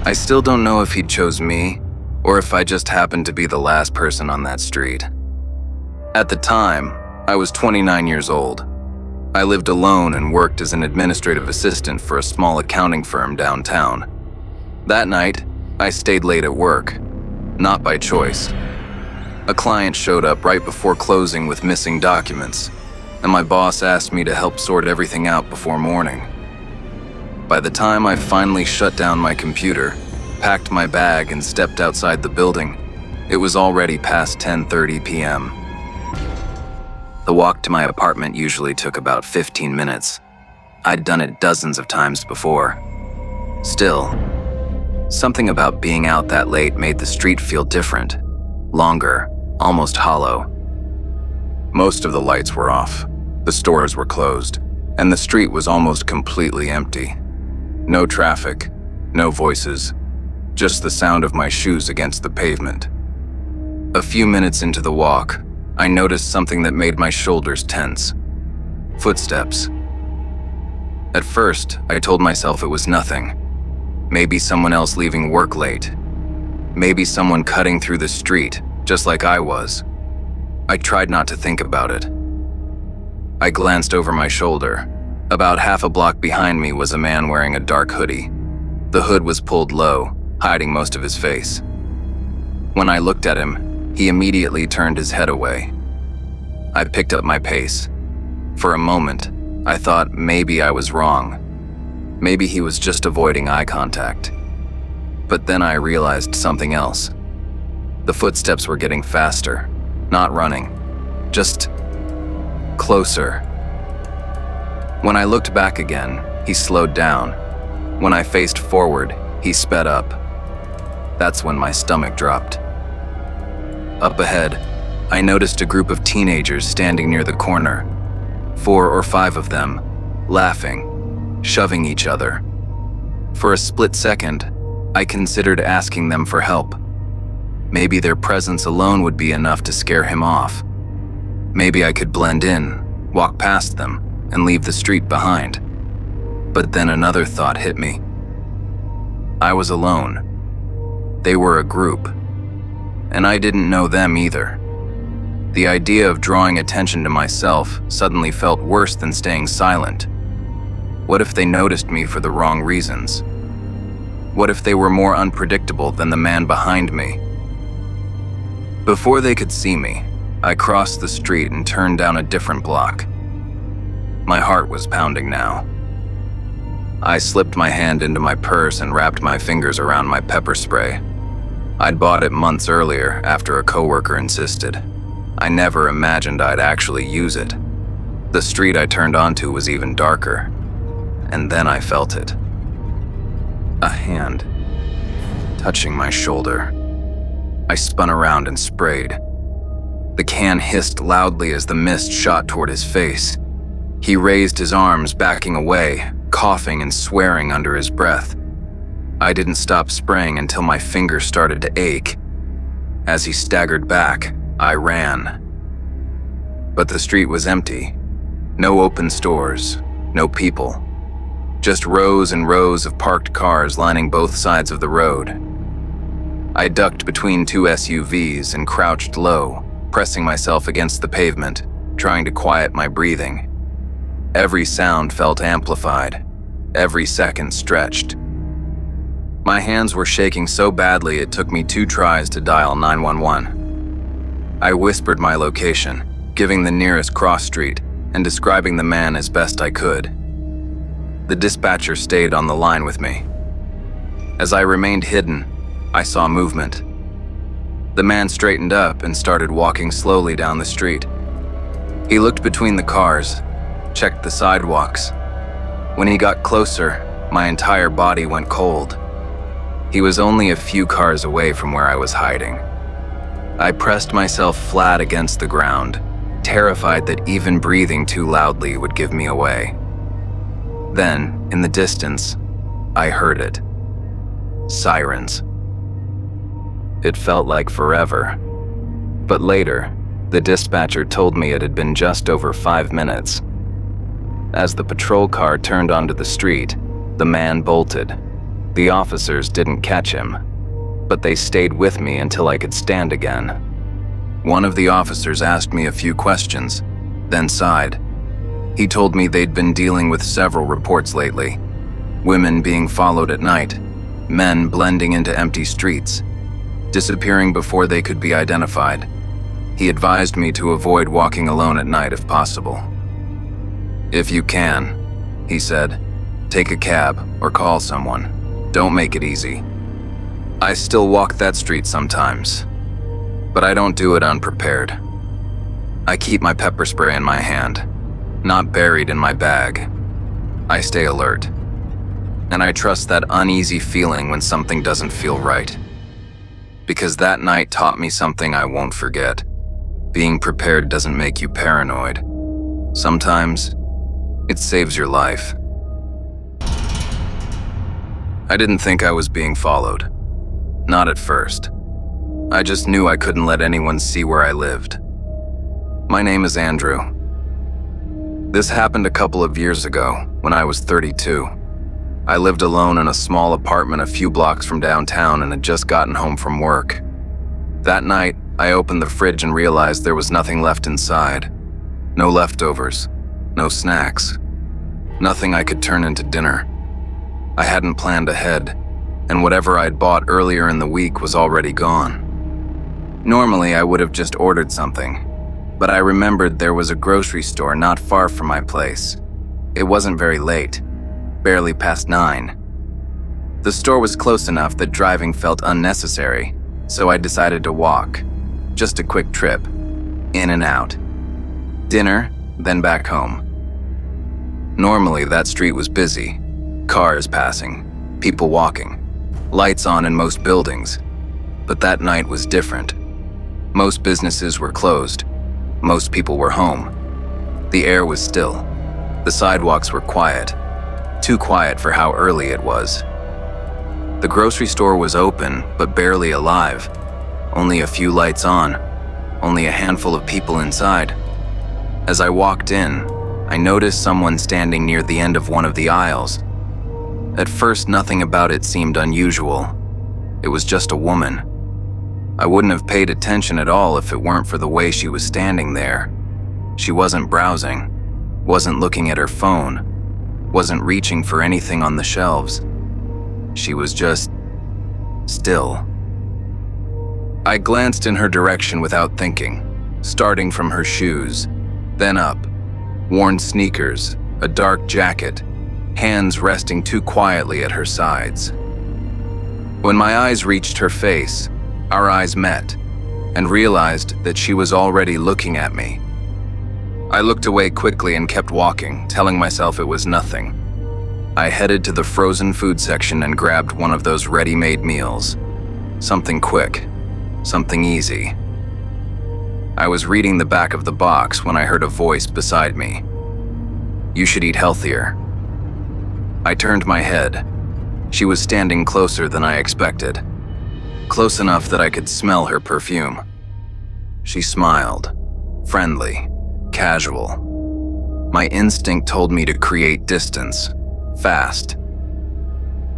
I still don't know if he chose me or if I just happened to be the last person on that street. At the time, I was 29 years old. I lived alone and worked as an administrative assistant for a small accounting firm downtown. That night, I stayed late at work, not by choice. A client showed up right before closing with missing documents, and my boss asked me to help sort everything out before morning. By the time I finally shut down my computer, packed my bag, and stepped outside the building, it was already past 10:30 p.m. The walk to my apartment usually took about 15 minutes. I'd done it dozens of times before. Still, something about being out that late made the street feel different, longer, almost hollow. Most of the lights were off, the stores were closed, and the street was almost completely empty. No traffic, no voices, just the sound of my shoes against the pavement. A few minutes into the walk, I noticed something that made my shoulders tense. Footsteps. At first, I told myself it was nothing. Maybe someone else leaving work late. Maybe someone cutting through the street, just like I was. I tried not to think about it. I glanced over my shoulder. About half a block behind me was a man wearing a dark hoodie. The hood was pulled low, hiding most of his face. When I looked at him, he immediately turned his head away. I picked up my pace. For a moment, I thought maybe I was wrong. Maybe he was just avoiding eye contact. But then I realized something else. The footsteps were getting faster, not running, just closer. When I looked back again, he slowed down. When I faced forward, he sped up. That's when my stomach dropped. Up ahead, I noticed a group of teenagers standing near the corner. 4 or 5 of them, laughing, shoving each other. For a split second, I considered asking them for help. Maybe their presence alone would be enough to scare him off. Maybe I could blend in, walk past them, and leave the street behind. But then another thought hit me. I was alone. They were a group. And I didn't know them either. The idea of drawing attention to myself suddenly felt worse than staying silent. What if they noticed me for the wrong reasons? What if they were more unpredictable than the man behind me? Before they could see me, I crossed the street and turned down a different block. My heart was pounding now. I slipped my hand into my purse and wrapped my fingers around my pepper spray. I'd bought it months earlier after a coworker insisted. I never imagined I'd actually use it. The street I turned onto was even darker. And then I felt it. A hand touching my shoulder. I spun around and sprayed. The can hissed loudly as the mist shot toward his face. He raised his arms, backing away, coughing and swearing under his breath. I didn't stop spraying until my fingers started to ache. As he staggered back, I ran. But the street was empty. No open stores, no people. Just rows and rows of parked cars lining both sides of the road. I ducked between 2 SUVs and crouched low, pressing myself against the pavement, trying to quiet my breathing. Every sound felt amplified, every second stretched. My hands were shaking so badly it took me 2 tries to dial 911. I whispered my location, giving the nearest cross street and describing the man as best I could. The dispatcher stayed on the line with me. As I remained hidden, I saw movement. The man straightened up and started walking slowly down the street. He looked between the cars, checked the sidewalks. When he got closer, my entire body went cold. He was only a few cars away from where I was hiding. I pressed myself flat against the ground, terrified that even breathing too loudly would give me away. Then, in the distance, I heard it. Sirens. It felt like forever. But later, the dispatcher told me it had been just over 5 minutes. As the patrol car turned onto the street, the man bolted. The officers didn't catch him, but they stayed with me until I could stand again. One of the officers asked me a few questions, then sighed. He told me they'd been dealing with several reports lately. Women being followed at night, men blending into empty streets, disappearing before they could be identified. He advised me to avoid walking alone at night if possible. "If you can," he said, "take a cab or call someone. Don't make it easy." I still walk that street sometimes, but I don't do it unprepared. I keep my pepper spray in my hand, not buried in my bag. I stay alert, and I trust that uneasy feeling when something doesn't feel right. Because that night taught me something I won't forget. Being prepared doesn't make you paranoid. Sometimes, it saves your life. I didn't think I was being followed. Not at first. I just knew I couldn't let anyone see where I lived. My name is Andrew. This happened a couple of years ago when I was 32. I lived alone in a small apartment a few blocks from downtown and had just gotten home from work. That night, I opened the fridge and realized there was nothing left inside. No leftovers, no snacks, nothing I could turn into dinner. I hadn't planned ahead, and whatever I'd bought earlier in the week was already gone. Normally, I would have just ordered something, but I remembered there was a grocery store not far from my place. It wasn't very late, barely past 9. The store was close enough that driving felt unnecessary, so I decided to walk. Just a quick trip, in and out. Dinner, then back home. Normally, that street was busy. Cars passing, people walking, lights on in most buildings. But that night was different. Most businesses were closed. Most people were home. The air was still. The sidewalks were quiet. Too quiet for how early it was. The grocery store was open, but barely alive. Only a few lights on. Only a handful of people inside. As I walked in, I noticed someone standing near the end of one of the aisles. At first, nothing about it seemed unusual. It was just a woman. I wouldn't have paid attention at all if it weren't for the way she was standing there. She wasn't browsing, wasn't looking at her phone, wasn't reaching for anything on the shelves. She was just still. I glanced in her direction without thinking, starting from her shoes, then up. Worn sneakers, a dark jacket, hands resting too quietly at her sides. When my eyes reached her face, our eyes met, and realized that she was already looking at me. I looked away quickly and kept walking, telling myself it was nothing. I headed to the frozen food section and grabbed one of those ready-made meals. Something quick, something easy. I was reading the back of the box when I heard a voice beside me. "You should eat healthier." I turned my head. She was standing closer than I expected. Close enough that I could smell her perfume. She smiled, friendly, casual. My instinct told me to create distance, fast.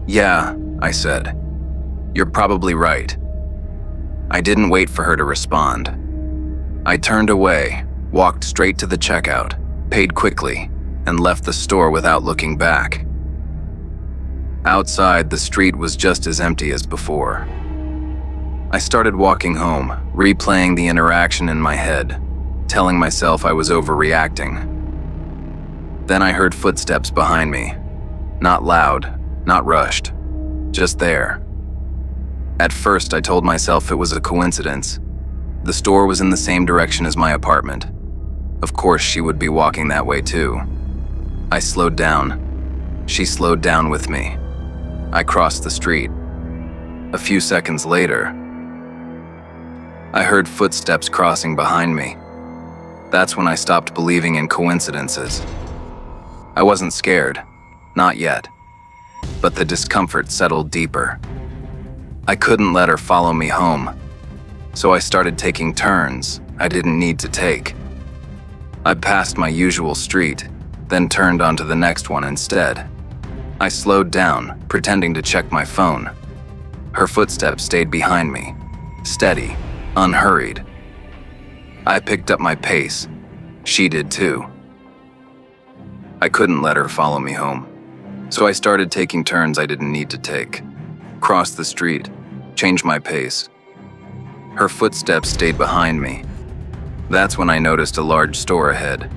"Yeah," I said. "You're probably right." I didn't wait for her to respond. I turned away, walked straight to the checkout, paid quickly, and left the store without looking back. Outside, the street was just as empty as before. I started walking home, replaying the interaction in my head, telling myself I was overreacting. Then I heard footsteps behind me. Not loud, not rushed, just there. At first, I told myself it was a coincidence. The store was in the same direction as my apartment. Of course, she would be walking that way too. I slowed down. She slowed down with me. I crossed the street. A few seconds later, I heard footsteps crossing behind me. That's when I stopped believing in coincidences. I wasn't scared, not yet, but the discomfort settled deeper. I couldn't let her follow me home, so I started taking turns I didn't need to take. I passed my usual street, then turned onto the next one instead. I slowed down, pretending to check my phone. Her footsteps stayed behind me, steady, unhurried. I picked up my pace. She did too. I couldn't let her follow me home, so I started taking turns I didn't need to take. Crossed the street, changed my pace. Her footsteps stayed behind me. That's when I noticed a large store ahead.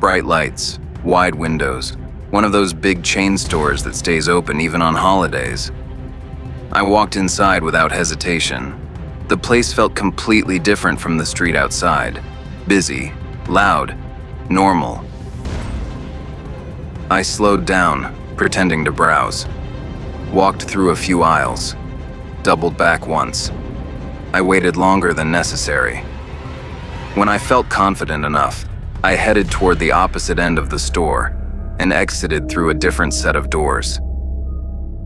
Bright lights, wide windows, one of those big chain stores that stays open even on holidays. I walked inside without hesitation. The place felt completely different from the street outside. Busy, loud, normal. I slowed down, pretending to browse. Walked through a few aisles. Doubled back once. I waited longer than necessary. When I felt confident enough, I headed toward the opposite end of the store and exited through a different set of doors.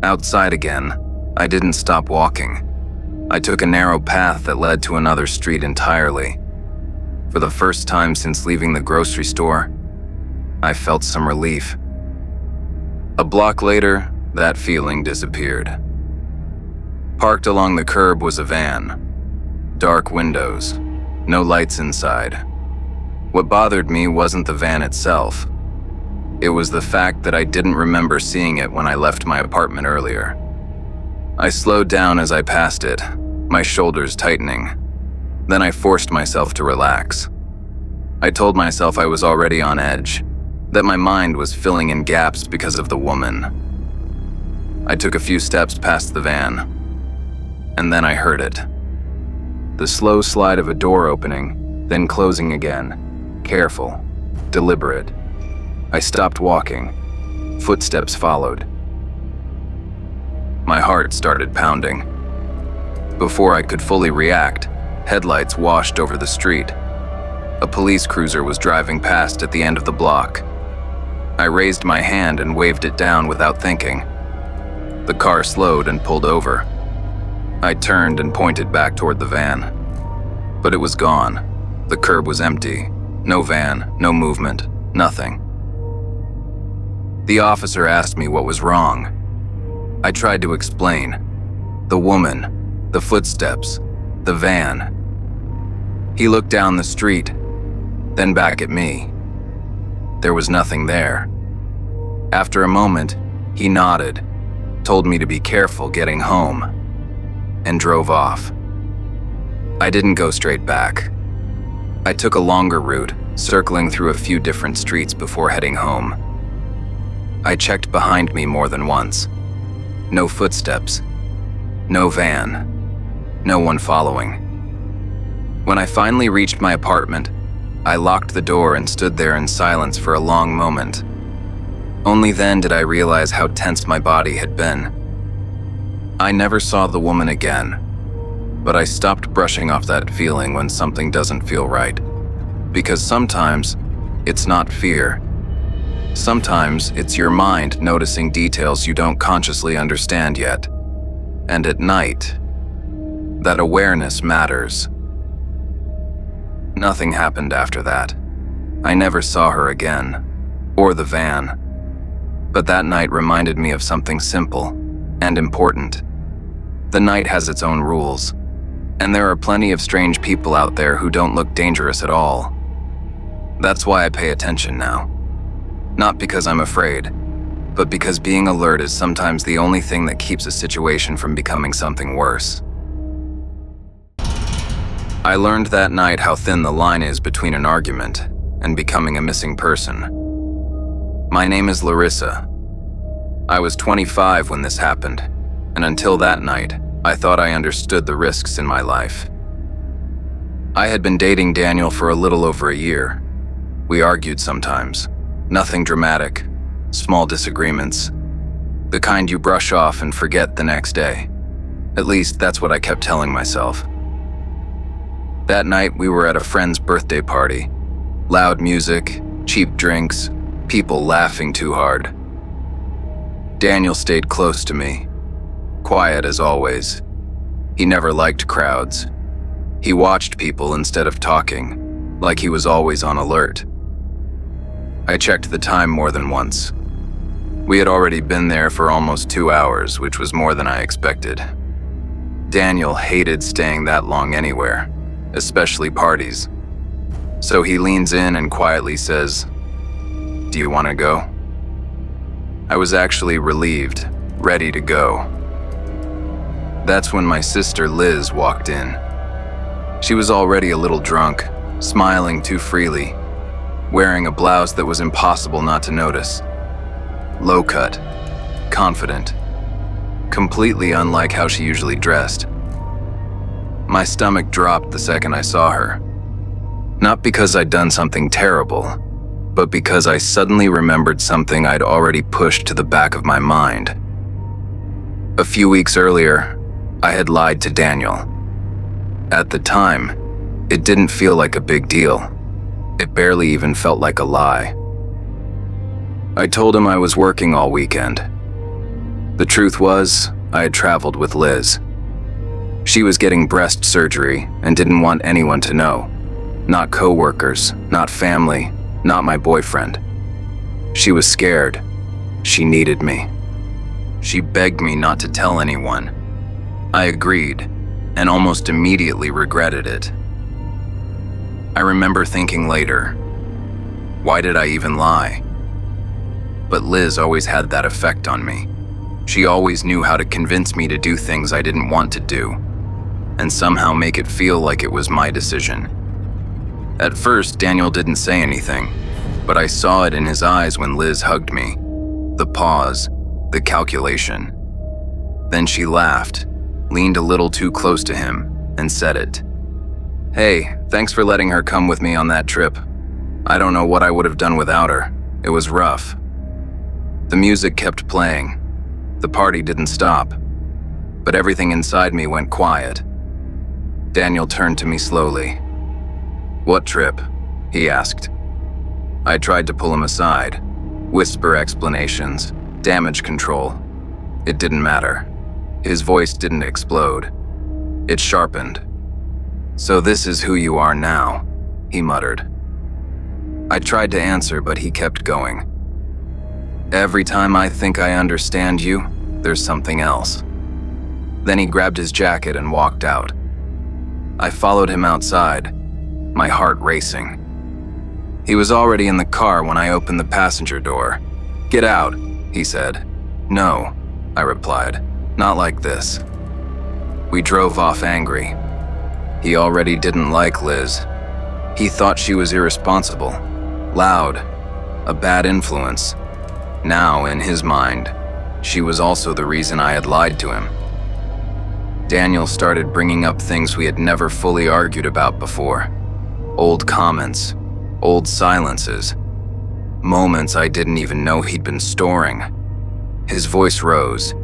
Outside again, I didn't stop walking. I took a narrow path that led to another street entirely. For the first time since leaving the grocery store, I felt some relief. A block later, that feeling disappeared. Parked along the curb was a van. Dark windows, no lights inside. What bothered me wasn't the van itself. It was the fact that I didn't remember seeing it when I left my apartment earlier. I slowed down as I passed it, my shoulders tightening. Then I forced myself to relax. I told myself I was already on edge, that my mind was filling in gaps because of the woman. I took a few steps past the van, and then I heard it. The slow slide of a door opening, then closing again, careful, deliberate. I stopped walking. Footsteps followed. My heart started pounding. Before I could fully react, headlights washed over the street. A police cruiser was driving past at the end of the block. I raised my hand and waved it down without thinking. The car slowed and pulled over. I turned and pointed back toward the van. But it was gone. The curb was empty. No van, no movement, nothing. The officer asked me what was wrong. I tried to explain. The woman, the footsteps, the van. He looked down the street, then back at me. There was nothing there. After a moment, he nodded, told me to be careful getting home, and drove off. I didn't go straight back. I took a longer route, circling through a few different streets before heading home. I checked behind me more than once. No footsteps. No van. No one following. When I finally reached my apartment, I locked the door and stood there in silence for a long moment. Only then did I realize how tense my body had been. I never saw the woman again, but I stopped brushing off that feeling when something doesn't feel right. Because sometimes, it's not fear. Sometimes, it's your mind noticing details you don't consciously understand yet. And at night, that awareness matters. Nothing happened after that. I never saw her again, or the van. But that night reminded me of something simple and important. The night has its own rules, and there are plenty of strange people out there who don't look dangerous at all. That's why I pay attention now. Not because I'm afraid, but because being alert is sometimes the only thing that keeps a situation from becoming something worse. I learned that night how thin the line is between an argument and becoming a missing person. My name is Larissa. I was 25 when this happened, and until that night, I thought I understood the risks in my life. I had been dating Daniel for a little over a year. We argued sometimes. Nothing dramatic, small disagreements. The kind you brush off and forget the next day. At least that's what I kept telling myself. That night we were at a friend's birthday party. Loud music, cheap drinks, people laughing too hard. Daniel stayed close to me, quiet as always. He never liked crowds. He watched people instead of talking, like he was always on alert. I checked the time more than once. We had already been there for almost 2 hours, which was more than I expected. Daniel hated staying that long anywhere, especially parties. So he leans in and quietly says, "Do you want to go?" I was actually relieved, ready to go. That's when my sister Liz walked in. She was already a little drunk, smiling too freely, wearing a blouse that was impossible not to notice. Low cut, confident, completely unlike how she usually dressed. My stomach dropped the second I saw her. Not because I'd done something terrible, but because I suddenly remembered something I'd already pushed to the back of my mind. A few weeks earlier, I had lied to Daniel. At the time, it didn't feel like a big deal. It barely even felt like a lie. I told him I was working all weekend. The truth was, I had traveled with Liz. She was getting breast surgery and didn't want anyone to know. Not coworkers, not family, not my boyfriend. She was scared. She needed me. She begged me not to tell anyone. I agreed, and almost immediately regretted it. I remember thinking later, why did I even lie? But Liz always had that effect on me. She always knew how to convince me to do things I didn't want to do, and somehow make it feel like it was my decision. At first, Daniel didn't say anything, but I saw it in his eyes when Liz hugged me. The pause, the calculation. Then she laughed, leaned a little too close to him, and said it. "Hey, thanks for letting her come with me on that trip. I don't know what I would have done without her. It was rough." The music kept playing. The party didn't stop, but everything inside me went quiet. Daniel turned to me slowly. "What trip?" he asked. I tried to pull him aside, whisper explanations, damage control. It didn't matter. His voice didn't explode. It sharpened. "So this is who you are now," he muttered. I tried to answer, but he kept going. "Every time I think I understand you, there's something else." Then he grabbed his jacket and walked out. I followed him outside, my heart racing. He was already in the car when I opened the passenger door. "Get out," he said. "No," I replied. "Not like this." We drove off angry. He already didn't like Liz. He thought she was irresponsible, loud, a bad influence. Now, in his mind, she was also the reason I had lied to him. Daniel started bringing up things we had never fully argued about before. Old comments, old silences, moments I didn't even know he'd been storing. His voice rose.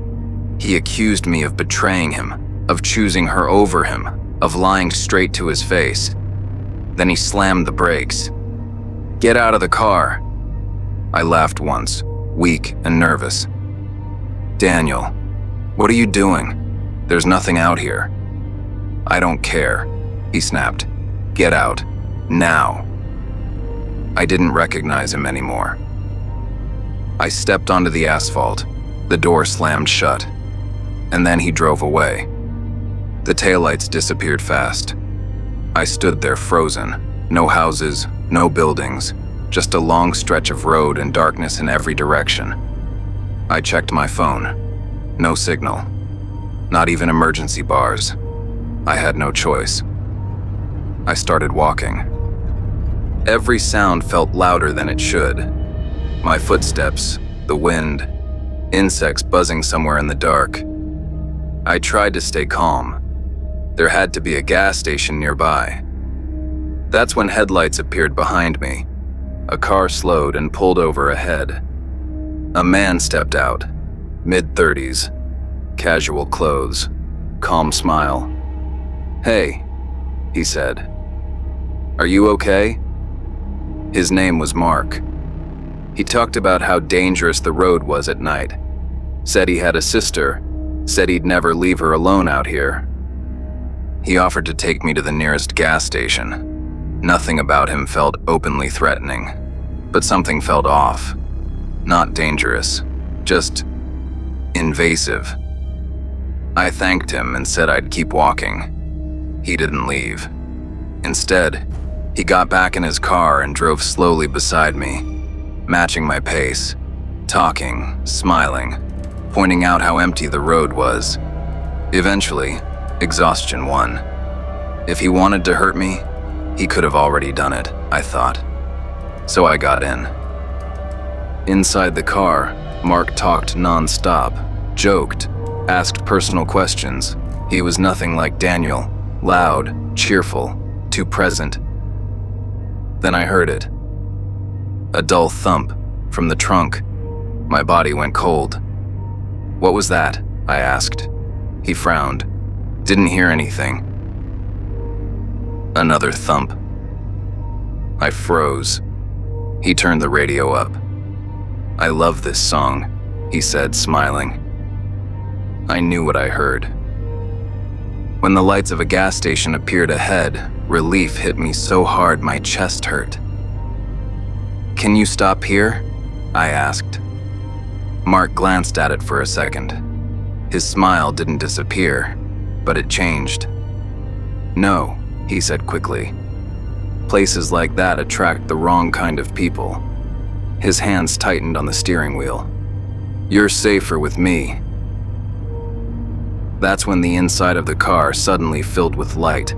He accused me of betraying him, of choosing her over him, of lying straight to his face. Then he slammed the brakes. "Get out of the car." I laughed once, weak and nervous. "Daniel, what are you doing? There's nothing out here." "I don't care," he snapped. "Get out, now." I didn't recognize him anymore. I stepped onto the asphalt. The door slammed shut, and then he drove away. The taillights disappeared fast. I stood there frozen. No houses, no buildings, just a long stretch of road and darkness in every direction. I checked my phone. No signal. Not even emergency bars. I had no choice. I started walking. Every sound felt louder than it should. My footsteps, the wind, insects buzzing somewhere in the dark. I tried to stay calm. There had to be a gas station nearby. That's when headlights appeared behind me. A car slowed and pulled over ahead. A man stepped out, mid-30s, casual clothes, calm smile. "Hey," he said. "Are you okay?" His name was Mark. He talked about how dangerous the road was at night. Said he had a sister, said he'd never leave her alone out here. He offered to take me to the nearest gas station. Nothing about him felt openly threatening, but something felt off. Not dangerous, just invasive. I thanked him and said I'd keep walking. He didn't leave. Instead, he got back in his car and drove slowly beside me, matching my pace, talking, smiling, pointing out how empty the road was. Eventually, exhaustion won. If he wanted to hurt me, he could have already done it, I thought. So I got in. Inside the car, Mark talked non-stop, joked, asked personal questions. He was nothing like Daniel, loud, cheerful, too present. Then I heard it. A dull thump from the trunk. My body went cold. "What was that?" I asked. He frowned. "Didn't hear anything." Another thump. I froze. He turned the radio up. "I love this song," he said, smiling. I knew what I heard. When the lights of a gas station appeared ahead, relief hit me so hard my chest hurt. "Can you stop here?" I asked. Mark glanced at it for a second. His smile didn't disappear, but it changed. "No," he said quickly. "Places like that attract the wrong kind of people." His hands tightened on the steering wheel. "You're safer with me." That's when the inside of the car suddenly filled with light.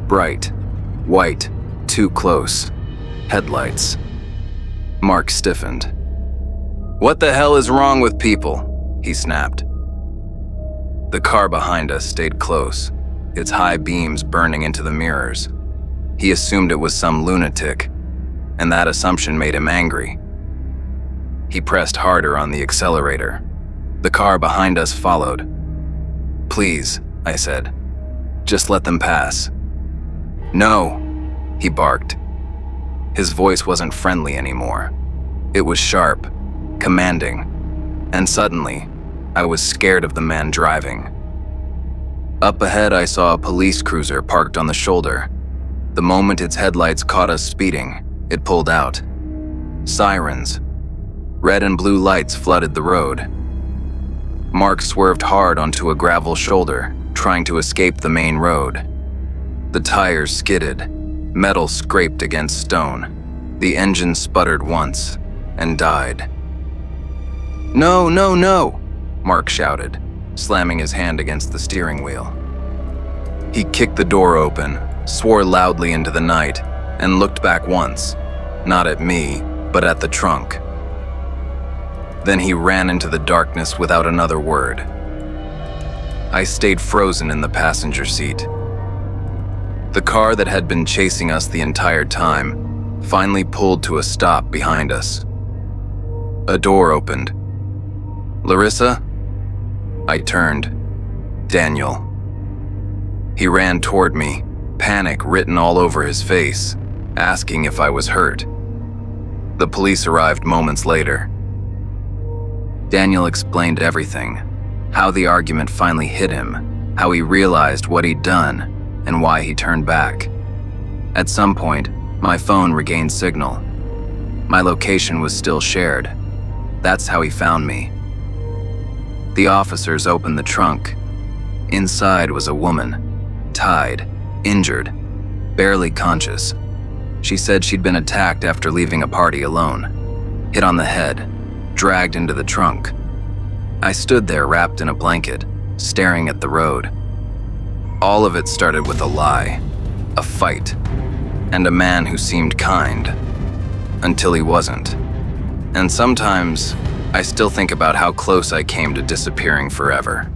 Bright, white, too close. Headlights. Mark stiffened. "What the hell is wrong with people?" he snapped. The car behind us stayed close, its high beams burning into the mirrors. He assumed it was some lunatic, and that assumption made him angry. He pressed harder on the accelerator. The car behind us followed. "Please," I said. "Just let them pass." "No," he barked. His voice wasn't friendly anymore. It was sharp, commanding, and suddenly, I was scared of the man driving. Up ahead, I saw a police cruiser parked on the shoulder. The moment its headlights caught us speeding, it pulled out. Sirens. Red and blue lights flooded the road. Mark swerved hard onto a gravel shoulder, trying to escape the main road. The tires skidded, metal scraped against stone. The engine sputtered once and died. "No, no, no!" Mark shouted, slamming his hand against the steering wheel. He kicked the door open, swore loudly into the night, and looked back once, not at me, but at the trunk. Then he ran into the darkness without another word. I stayed frozen in the passenger seat. The car that had been chasing us the entire time finally pulled to a stop behind us. A door opened. "Larissa?" I turned. "Daniel." He ran toward me, panic written all over his face, asking if I was hurt. The police arrived moments later. Daniel explained everything, how the argument finally hit him, how he realized what he'd done, and why he turned back. At some point, my phone regained signal. My location was still shared. That's how he found me. The officers opened the trunk. Inside was a woman, tied, injured, barely conscious. She said she'd been attacked after leaving a party alone, hit on the head, dragged into the trunk. I stood there wrapped in a blanket, staring at the road. All of it started with a lie, a fight, and a man who seemed kind, until he wasn't. And sometimes, I still think about how close I came to disappearing forever.